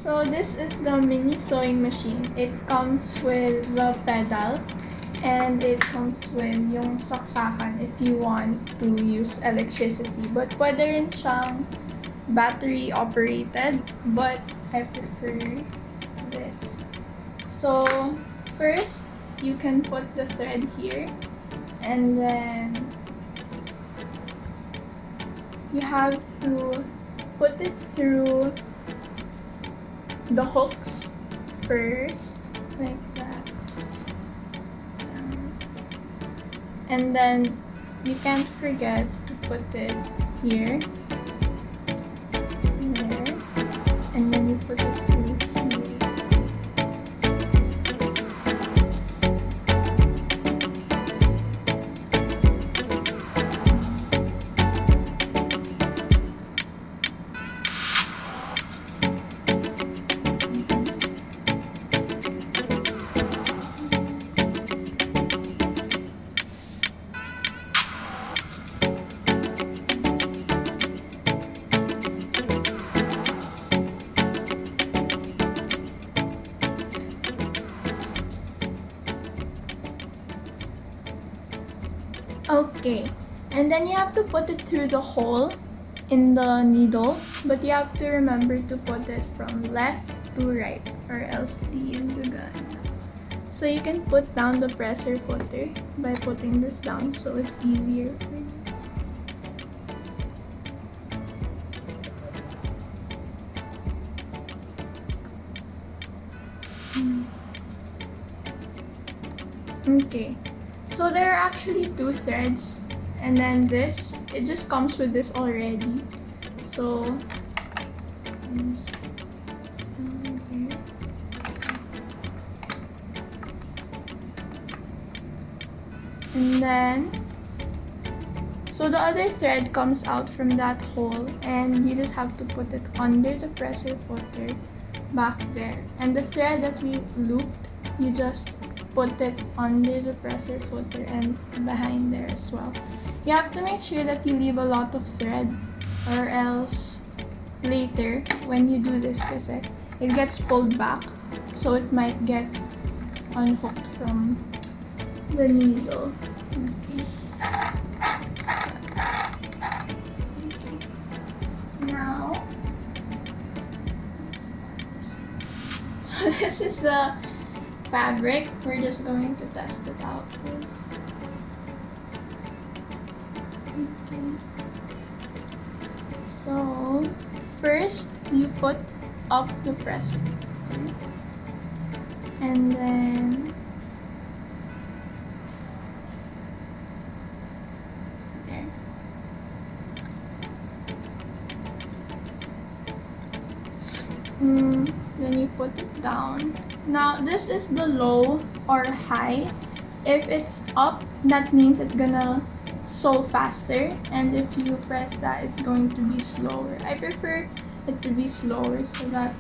So this is the mini sewing machine. It comes with the pedal and it comes with yung saksakan if you want to use electricity. But pwede rin siyang battery operated, but I prefer this. So first, you can put the thread here and then you have to put it through the hooks first, like that. And then you can't forget to put it here, there, and then you put it through here. Okay, and then you have to put it through the hole in the needle, but you have to remember to put it from left to right or else the gagana. So you can put down the presser footer by putting this down so it's easier for you. Okay, so there are actually two threads, and then this, it just comes with this already. So and then so the other thread comes out from that hole and you just have to put it under the presser footer back there, and the thread that we looped, you just put it under the presser footer and behind there as well. You have to make sure that you leave a lot of thread or else later when you do this kasi it gets pulled back, so it might get unhooked from the needle. Okay. Now, so this is the fabric. We're just going to test it out first. Okay. So first you put up the presser, and then there. Then you put it down. Now this is the low or high. If it's up, that means it's gonna sew faster, and if you press that, it's going to be slower. I prefer it to be slower so that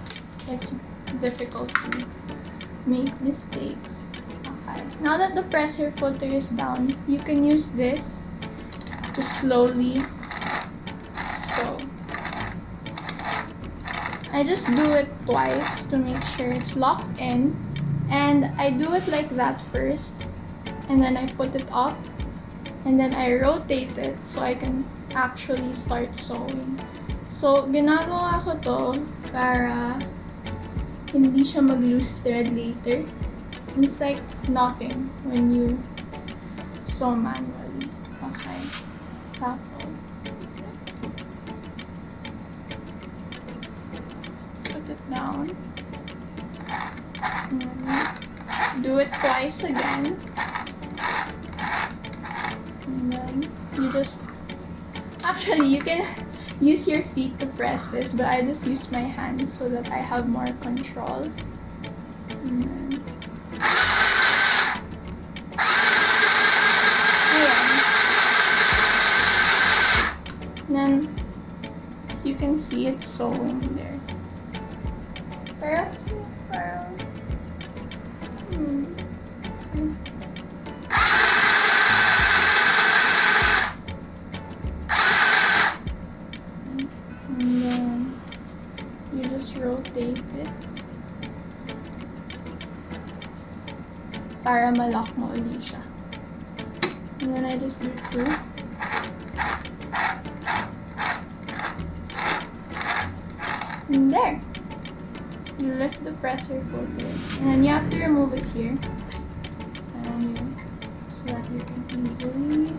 it's difficult to make mistakes. Okay. Now that the presser footer is down, you can use this to slowly sew. I just do it twice to make sure it's locked in, and I do it like that first, and then I put it up, and then I rotate it so I can actually start sewing. So ginagawa ko to para hindi siya mag-loose thread later. It's like knotting when you sew manually. Okay. Tapos put it down. And then do it twice again. And then you just, actually you can use your feet to press this, but I just use my hands so that I have more control. And then, and then as you can see, it's sewing there. Parang and then you just rotate it. Para ma-lock mo ulit siya. And then I just do 2. And there. You lift the presser footer. And then you have to remove it here. And so that you can easily